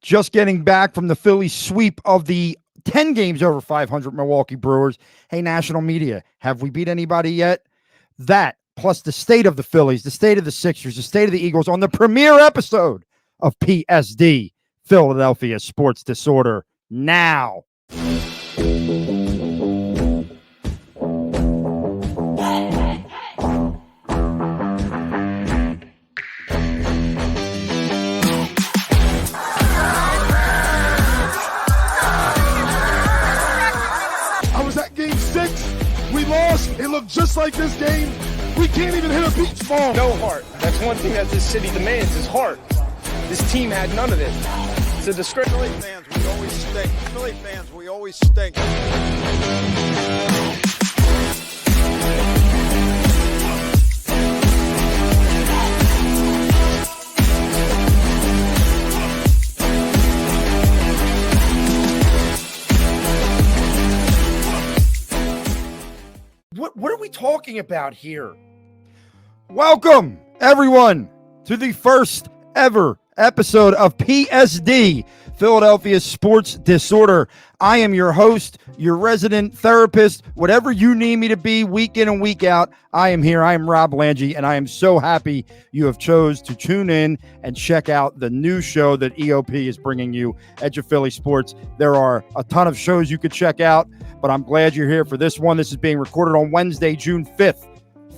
just getting back from the Phillies sweep of the 10 games over 500 Milwaukee Brewers. Hey, national media, have we beat anybody yet? That, plus the state of the Phillies, the state of the Sixers, the state of the Eagles on the premiere episode of PSD, Philadelphia Sports Disorder, now. It looked just like this game. We can't even hit a beach ball. No heart. That's one thing that this city demands is heart. This team had none of it. It's a disgrace. Philly fans, we always stink. Philly fans, we always stink. What are we talking about here? Welcome, everyone, to the first ever episode of PSD, Philadelphia Sports Disorder. I am your host, your resident therapist, whatever you need me to be week in and week out. I am here. I am Rob Lange, and I am so happy you have chose to tune in and check out the new show that EOP is bringing you, Edge of Philly Sports. There are a ton of shows you could check out, but I'm glad you're here for this one. This is being recorded on Wednesday, June 5th,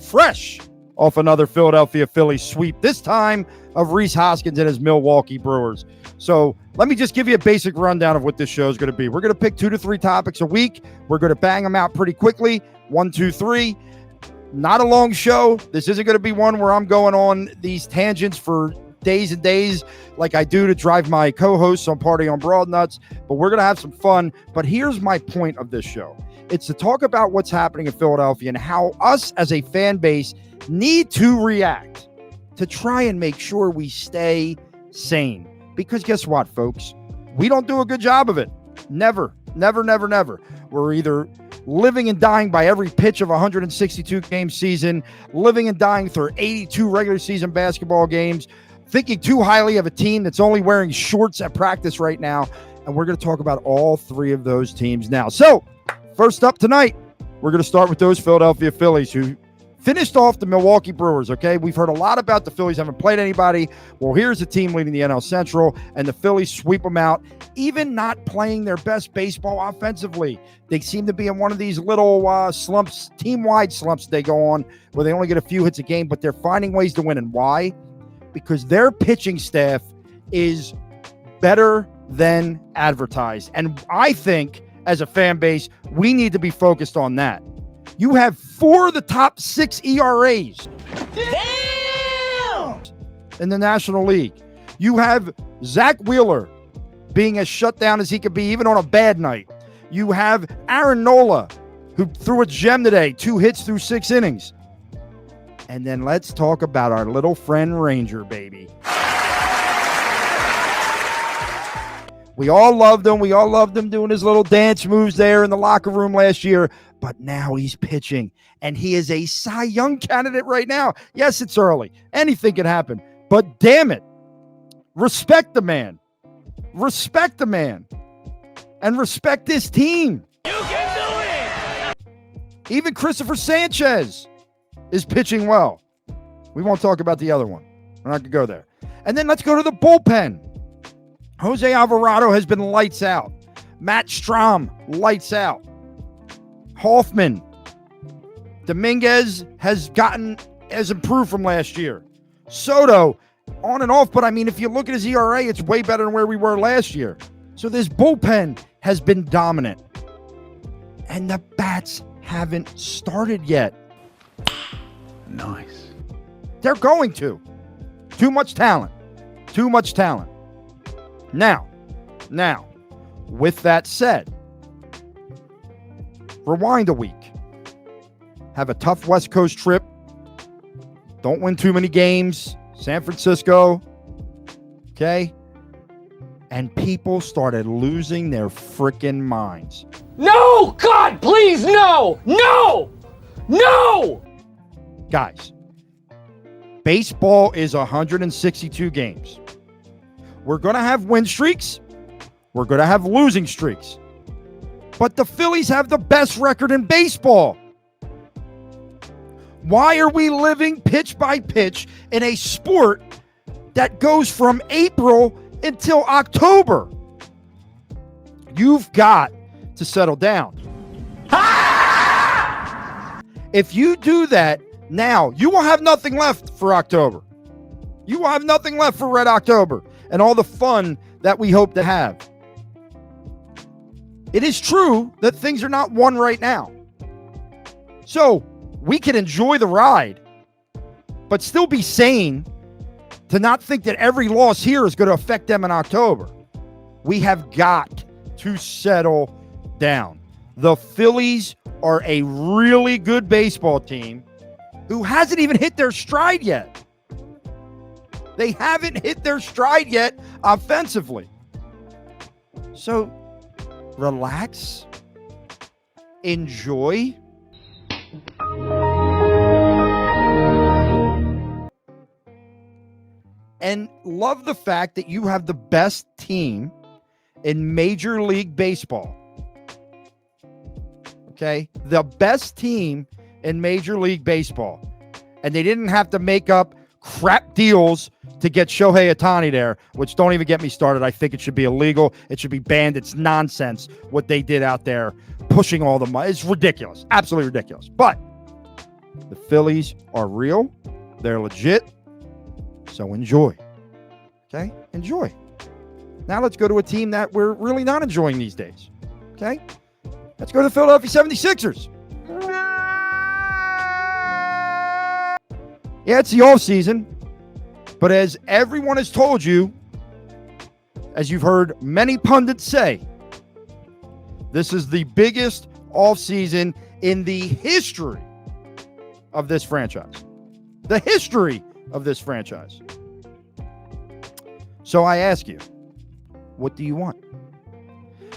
fresh off another Philadelphia Phillies sweep, this time of Rhys Hoskins and his Milwaukee Brewers. So let me just give you a basic rundown of what this show is going to be. We're going to pick 2 to 3 topics a week. We're going to bang them out pretty quickly. 1, 2, 3. Not a long show. This isn't going to be one where I'm going on these tangents for days and days like I do to drive my co-hosts on Party on Broadnuts, but we're going to have some fun. But here's my point of this show. It's to talk about what's happening in Philadelphia and how us as a fan base need to react to try and make sure we stay sane. Because guess what, folks? We don't do a good job of it. Never, never, never, never. We're either living and dying by every pitch of a 162-game season, living and dying through 82 regular season basketball games, thinking too highly of a team that's only wearing shorts at practice right now. And we're going to talk about all 3 of those teams now. So, first up tonight, we're going to start with those Philadelphia Phillies who finished off the Milwaukee Brewers, okay? We've heard a lot about the Phillies haven't played anybody. Well, here's a team leading the NL Central, and the Phillies sweep them out, even not playing their best baseball offensively. They seem to be in one of these little slumps, team-wide slumps they go on, where they only get a few hits a game, but they're finding ways to win. And why? Because their pitching staff is better than advertised. And I think, as a fan base, we need to be focused on that. You have 4 of the top 6 ERAs Damn! in the National League. You have Zach Wheeler being as shut down as he could be, even on a bad night. You have Aaron Nola, who threw a gem today, 2 hits through 6 innings. And then let's talk about our little friend Ranger, baby. We all loved him. We all loved him doing his little dance moves there in the locker room last year. But now he's pitching, and he is a Cy Young candidate right now. Yes, it's early. Anything can happen. But damn it, respect the man. Respect the man. And respect this team. You can do it! Even Christopher Sanchez is pitching well. We won't talk about the other one. We're not going to go there. And then let's go to the bullpen. Jose Alvarado has been lights out. Matt Strahm, lights out. Hoffman. Dominguez has improved from last year. Soto, on and off, but I mean, if you look at his ERA, it's way better than where we were last year. So this bullpen has been dominant. And the bats haven't started yet. Nice. They're going to. Too much talent. Too much talent. Now, with that said, rewind a week. Have a tough West Coast trip. Don't win too many games. San Francisco. Okay? And people started losing their freaking minds. No! God, please, no! No! No! Guys, baseball is 162 games. We're going to have win streaks. We're going to have losing streaks. But the Phillies have the best record in baseball. Why are we living pitch by pitch in a sport that goes from April until October? You've got to settle down. If you do that now, you will have nothing left for October. You will have nothing left for Red October and all the fun that we hope to have. It is true that things are not won right now. So we can enjoy the ride, but still be sane to not think that every loss here is going to affect them in October. We have got to settle down. The Phillies are a really good baseball team who hasn't even hit their stride yet. They haven't hit their stride yet offensively. So relax, enjoy. And love the fact that you have the best team in Major League Baseball. Okay? The best team in Major League Baseball. And they didn't have to make up crap deals to get Shohei Ohtani there, which don't even get me started. I think it should be illegal. It should be banned. It's nonsense what they did out there, pushing all the money. It's ridiculous. Absolutely ridiculous. But the Phillies are real. They're legit. So enjoy. Okay? Enjoy. Now let's go to a team that we're really not enjoying these days. Okay? Let's go to the Philadelphia 76ers. Yeah, it's the offseason. But as everyone has told you, as you've heard many pundits say, this is the biggest offseason in the history of this franchise. The history of this franchise. So I ask you, what do you want?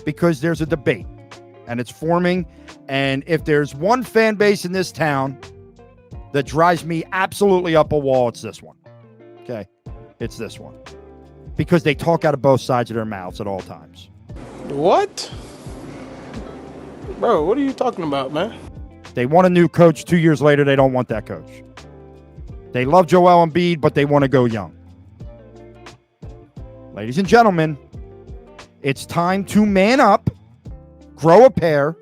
Because there's a debate, and it's forming, and if there's one fan base in this town that drives me absolutely up a wall, it's this one. Okay? It's this one. Because they talk out of both sides of their mouths at all times. What? Bro, what are you talking about, man? They want a new coach. 2 years later, they don't want that coach. They love Joel Embiid, but they want to go young. Ladies and gentlemen, it's time to man up, grow a pair,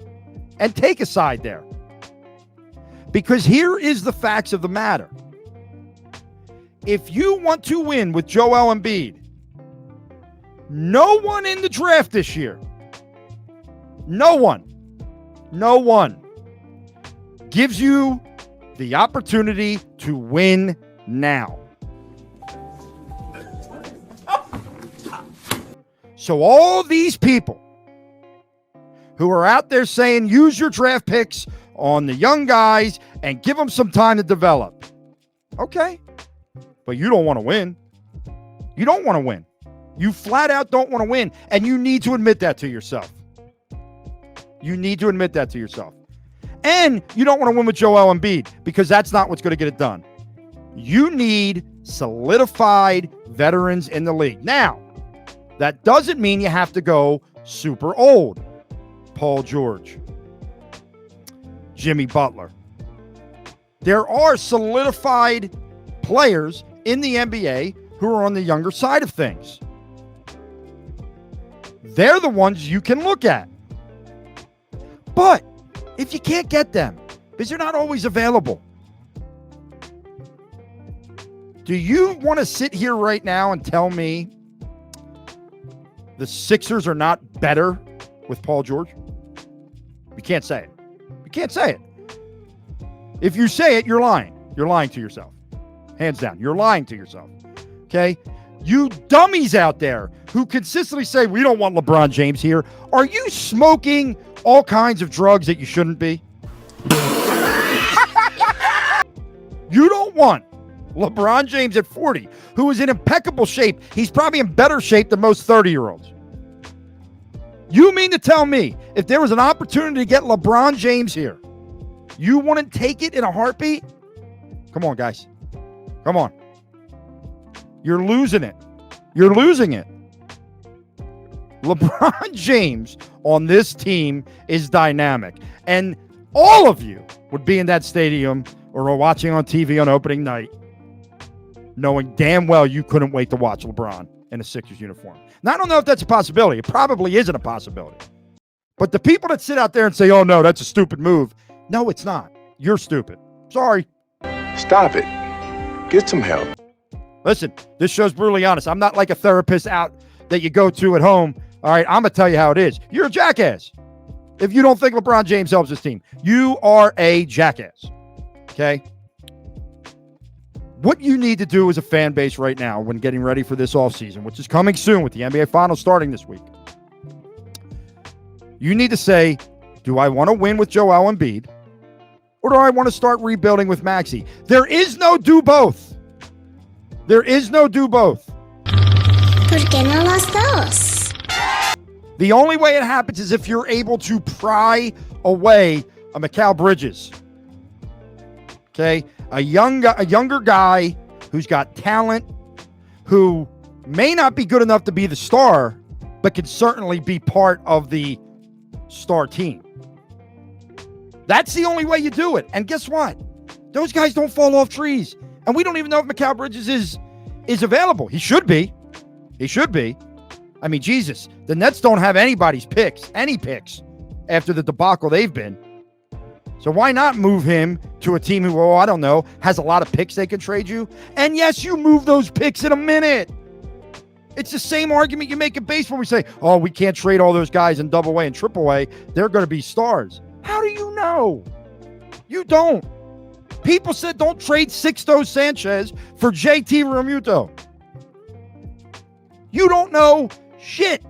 and take a side there. Because here is the facts of the matter. If you want to win with Joel Embiid, no one in the draft this year, no one gives you the opportunity to win now. So all these people who are out there saying use your draft picks on the young guys and give them some time to develop. Okay. But you don't want to win. You don't want to win. You flat out don't want to win. And you need to admit that to yourself. You need to admit that to yourself. And you don't want to win with Joel Embiid because that's not what's going to get it done. You need solidified veterans in the league. Now, that doesn't mean you have to go super old. Paul George, Jimmy Butler. There are solidified players in the NBA who are on the younger side of things. They're the ones you can look at. But if you can't get them, because they're not always available, do you want to sit here right now and tell me the Sixers are not better with Paul George? You can't say it. You can't say it. If you say it, you're lying. You're lying to yourself. Hands down. You're lying to yourself. Okay? You dummies out there who consistently say, we don't want LeBron James here. Are you smoking all kinds of drugs that you shouldn't be? You don't want LeBron James at 40, who is in impeccable shape. He's probably in better shape than most 30-year-olds. You mean to tell me if there was an opportunity to get LeBron James here, you wouldn't take it in a heartbeat? Come on, guys. Come on. You're losing it. You're losing it. LeBron James on this team is dynamic. And all of you would be in that stadium or watching on TV on opening night knowing damn well you couldn't wait to watch LeBron in a Sixers uniform. Now, I don't know if that's a possibility. It probably isn't a possibility. But the people that sit out there and say, oh, no, that's a stupid move. No, it's not. You're stupid. Sorry. Stop it. Get some help. Listen, this show's brutally honest. I'm not like a therapist out that you go to at home. All right, I'm going to tell you how it is. You're a jackass. If you don't think LeBron James helps his team, you are a jackass. Okay? What you need to do as a fan base right now when getting ready for this offseason, which is coming soon with the NBA Finals starting this week, you need to say, do I want to win with Joel Embiid or do I want to start rebuilding with Maxey? There is no do both. There is no do both. ¿Por qué no las dos? The only way it happens is if you're able to pry away a Mikal Bridges. Okay? A younger guy who's got talent, who may not be good enough to be the star, but can certainly be part of the star team. That's the only way you do it. And guess what? Those guys don't fall off trees. And we don't even know if Mikal Bridges is available. He should be. He should be. I mean, Jesus, the Nets don't have anybody's picks, any picks, after the debacle they've been. So why not move him to a team who, I don't know, has a lot of picks they can trade you? And yes, you move those picks in a minute. It's the same argument you make in baseball. We say, oh, we can't trade all those guys in double A and triple A. They're going to be stars. How do you know? You don't. People said don't trade Sixto Sanchez for JT Realmuto. You don't know shit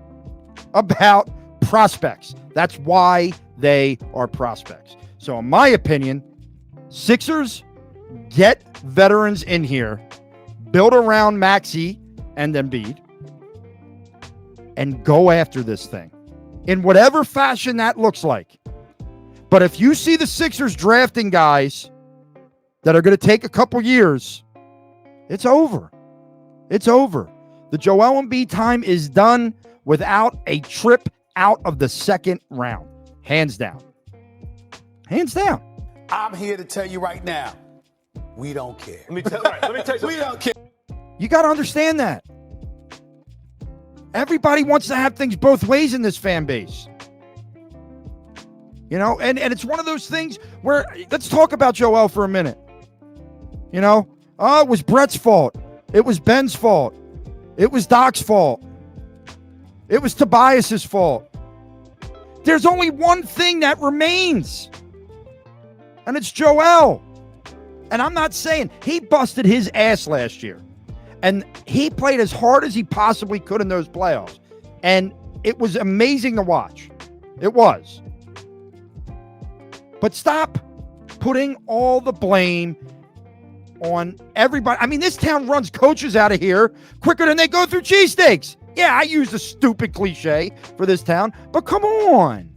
about prospects. That's why they are prospects. So in my opinion, Sixers, get veterans in here, build around Maxey and Embiid, and go after this thing in whatever fashion that looks like. But if you see the Sixers drafting guys that are going to take a couple years, it's over. It's over. The Joel Embiid time is done without a trip out of the second round. Hands down. Hands down. I'm here to tell you right now, we don't care. Let me tell you something. We don't care. You got to understand that. Everybody wants to have things both ways in this fan base. You know, and it's one of those things where, let's talk about Joel for a minute. You know, oh, it was Brett's fault. It was Ben's fault. It was Doc's fault. It was Tobias's fault. There's only one thing that remains, and it's Joel. And I'm not saying he busted his ass last year, and he played as hard as he possibly could in those playoffs, and it was amazing to watch. It was. But stop putting all the blame on everybody. I mean, this town runs coaches out of here quicker than they go through cheesesteaks. Yeah, I use the stupid cliche for this town, but come on.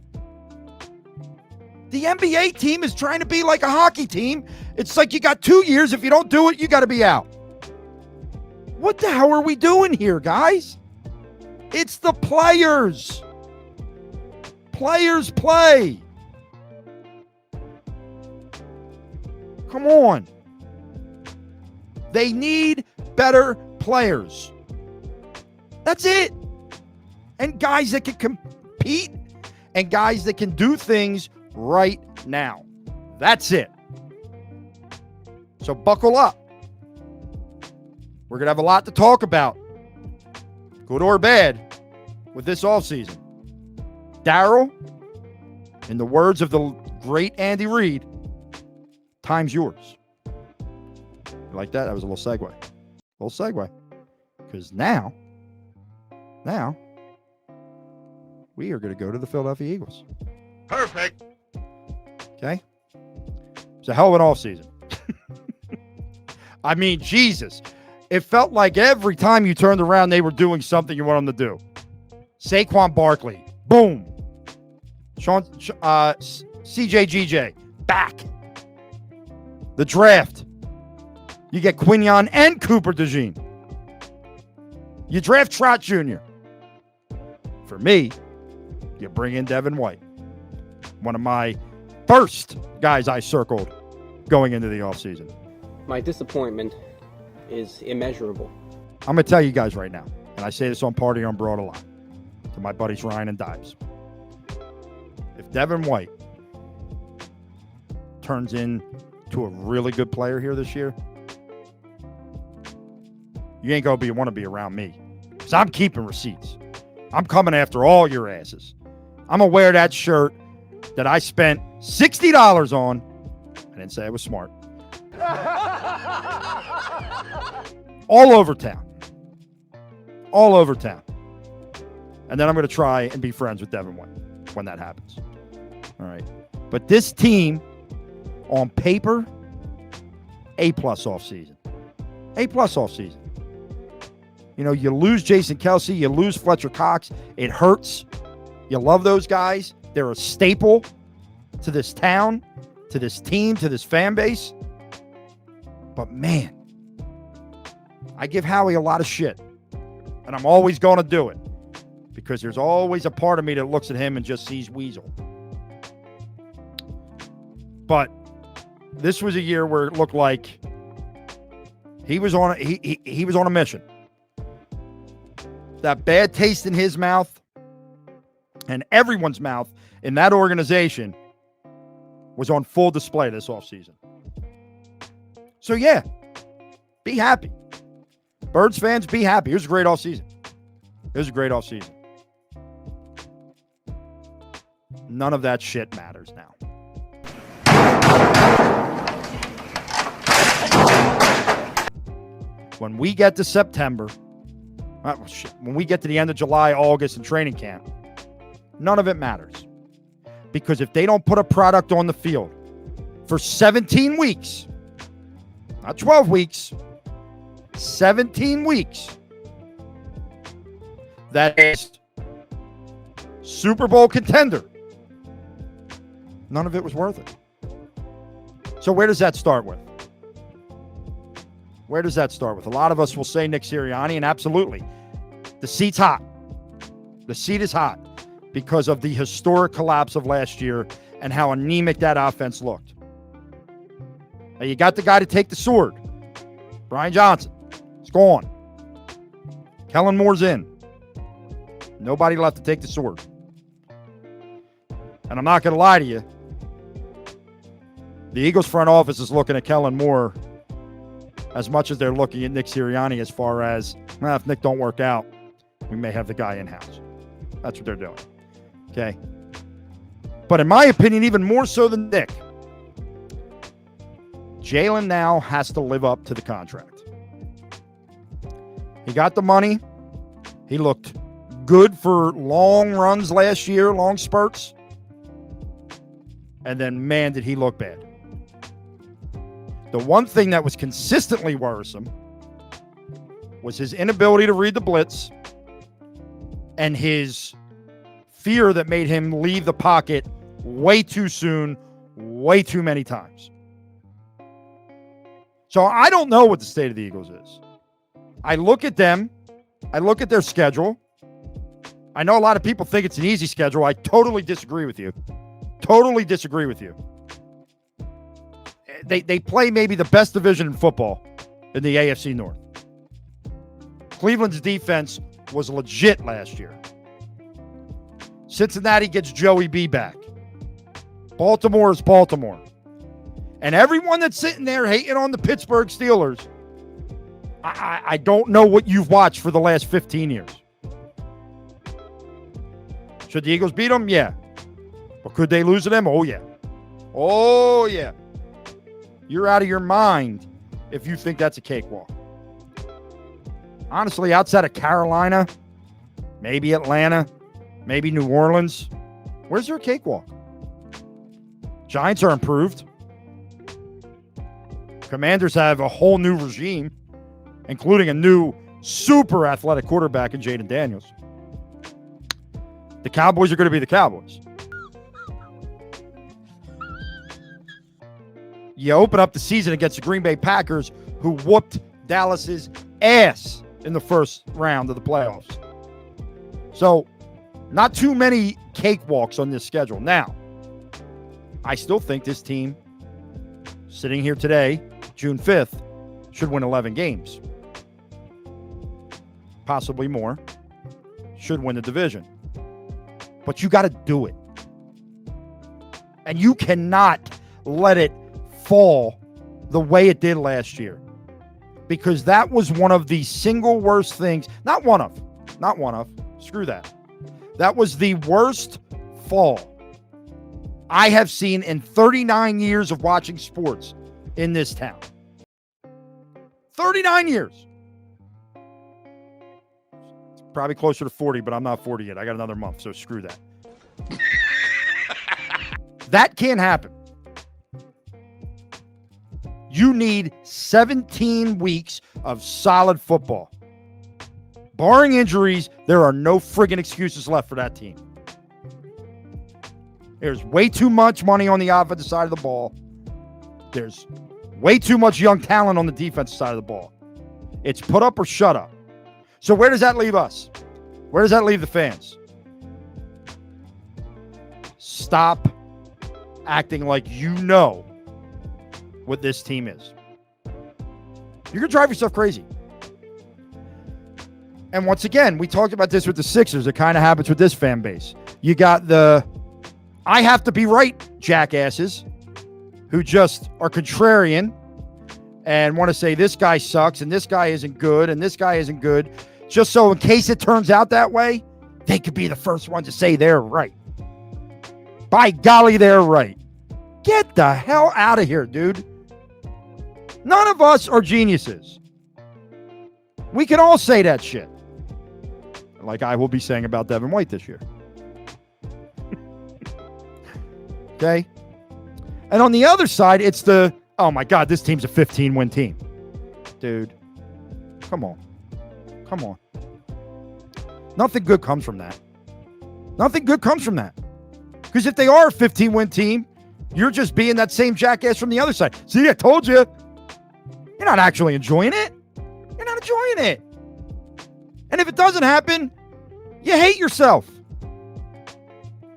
The NBA team is trying to be like a hockey team. It's like you got 2 years. If you don't do it, you got to be out. What the hell are we doing here, guys? It's the players. Players play. Come on. They need better players. That's it. And guys that can compete and guys that can do things right now. That's it. So buckle up. We're going to have a lot to talk about, good or bad, with this offseason. Daryl, in the words of the great Andy Reid, time's yours. You like that? That was a little segue. Because now, we are going to go to the Philadelphia Eagles. Perfect. Okay? It's a hell of an offseason. I mean, Jesus. It felt like every time you turned around, they were doing something you want them to do. Saquon Barkley. Boom. CJGJ. Back. The draft. You get Quinion and Cooper DeJean. You draft Trot Jr. for me, you bring in Devin White, one of my first guys I circled going into the offseason. My disappointment is immeasurable. I'm going to tell you guys right now, and I say this on Party on Broad a lot, to my buddies Ryan and Dives. If Devin White turns into a really good player here this year, you ain't going to want to be around me. Because I'm keeping receipts. I'm coming after all your asses. I'm going to wear that shirt that I spent $60 on. I didn't say I was smart. All over town. All over town. And then I'm going to try and be friends with Devin White when that happens. All right. But this team, on paper, A-plus offseason. A-plus offseason. You know, you lose Jason Kelce, you lose Fletcher Cox. It hurts. You love those guys. They're a staple to this town, to this team, to this fan base. But, man, I give Howie a lot of shit. And I'm always going to do it. Because there's always a part of me that looks at him and just sees Weasel. But this was a year where it looked like he was on he was on a mission. That bad taste in his mouth and everyone's mouth in that organization was on full display this offseason. So, yeah, be happy. Birds fans, be happy. It was a great offseason. It was a great offseason. None of that shit matters now. When we get to September, when we get to the end of July, August, and training camp, none of it matters. Because if they don't put a product on the field for 17 weeks, not 12 weeks, 17 weeks, that is Super Bowl contender, none of it was worth it. So where does that start with? Where does that start with? A lot of us will say Nick Sirianni, and absolutely, the seat's hot. The seat is hot because of the historic collapse of last year and how anemic that offense looked. Now, you got the guy to take the sword. Brian Johnson. It's gone. Kellen Moore's in. Nobody left to take the sword. And I'm not going to lie to you. The Eagles front office is looking at Kellen Moore as much as they're looking at Nick Sirianni as far as, well, if Nick don't work out, we may have the guy in-house. That's what they're doing. Okay? But in my opinion, even more so than Nick, Jalen now has to live up to the contract. He got the money. He looked good for long runs last year, long spurts. And then, man, did he look bad. The one thing that was consistently worrisome was his inability to read the blitz and his fear that made him leave the pocket way too soon, way too many times. So I don't know what the state of the Eagles is. I look at them. I look at their schedule. I know a lot of people think it's an easy schedule. I totally disagree with you. Totally disagree with you. They play maybe the best division in football in the AFC North. Cleveland's defense was legit last year. Cincinnati gets Joey B back. Baltimore is Baltimore. And everyone that's sitting there hating on the Pittsburgh Steelers, I don't know what you've watched for the last 15 years. Should the Eagles beat them? Yeah. But could they lose to them? Oh, yeah. Oh, yeah. You're out of your mind if you think that's a cakewalk. Honestly, outside of Carolina, maybe Atlanta, maybe New Orleans, where's your cakewalk? Giants are improved. Commanders have a whole new regime, including a new super athletic quarterback in Jaden Daniels. The Cowboys are going to be the Cowboys. You open up the season against the Green Bay Packers, who whooped Dallas's ass in the first round of the playoffs. So Not too many cakewalks on this schedule. Now, I still think this team, sitting here today, June 5th, should win 11 games. Possibly more. Should win the division. But you got to do it. And you cannot let it fall the way it did last year. Because that was one of the single worst things. Not one of. Screw that. That was the worst fall I have seen in 39 years of watching sports in this town. 39 years. It's probably closer to 40, but I'm not 40 yet. I got another month, so screw that. That can't happen. You need 17 weeks of solid football. Barring injuries, there are no friggin' excuses left for that team. There's way too much money on the offensive side of the ball. There's way too much young talent on the defensive side of the ball. It's put up or shut up. So where does that leave us? Where does that leave the fans? Stop acting like you know what this team is. You're going to drive yourself crazy. And once again, we talked about this with the Sixers. It kind of happens with this fan base. You got the I have to be right jackasses who just are contrarian and want to say this guy sucks and this guy isn't good and this guy isn't good. Just so in case it turns out that way, they could be the first one to say they're right. By golly, they're right. Get the hell out of here, dude. None of us are geniuses. We can all say that shit. Like I will be saying about Devin White this year. Okay? And on the other side, it's the, oh my God, this team's a 15-win team. Dude, come on. Come on. Nothing good comes from that. Nothing good comes from that. Because if they are a 15-win team, you're just being that same jackass from the other side. See, I told you. You're not actually enjoying it. You're not enjoying it. And if it doesn't happen, you hate yourself.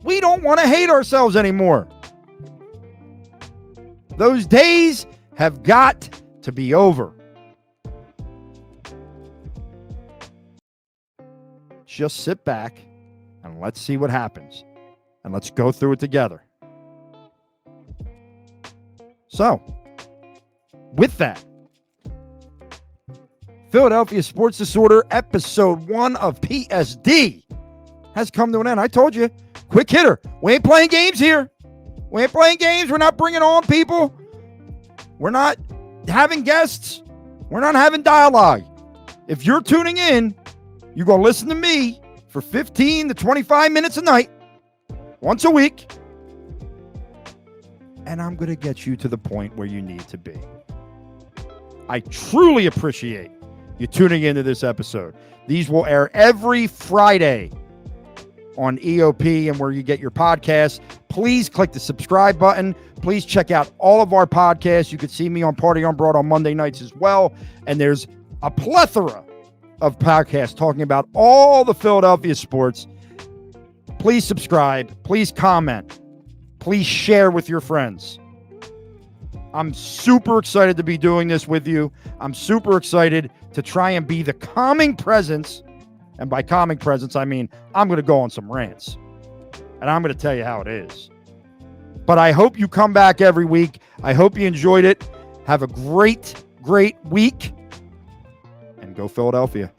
We don't want to hate ourselves anymore. Those days have got to be over. Just sit back and let's see what happens. And let's go through it together. So, with that, Philadelphia Sports Disorder, episode 1 of PSD has come to an end. I told you, quick hitter. We ain't playing games here. We ain't playing games. We're not bringing on people. We're not having guests. We're not having dialogue. If you're tuning in, you're going to listen to me for 15 to 25 minutes a night, once a week, and I'm going to get you to the point where you need to be. I truly appreciate you tuning into this episode. These will air every Friday on EOP and where you get your podcasts. Please click the subscribe button. Please check out all of our podcasts. You can see me on Party on Broad on Monday nights as well. And there's a plethora of podcasts talking about all the Philadelphia sports. Please subscribe. Please comment. Please share with your friends. I'm super excited to be doing this with you. I'm super excited to try and be the calming presence. And by calming presence, I mean I'm going to go on some rants. And I'm going to tell you how it is. But I hope you come back every week. I hope you enjoyed it. Have a great, great week. And go Philadelphia.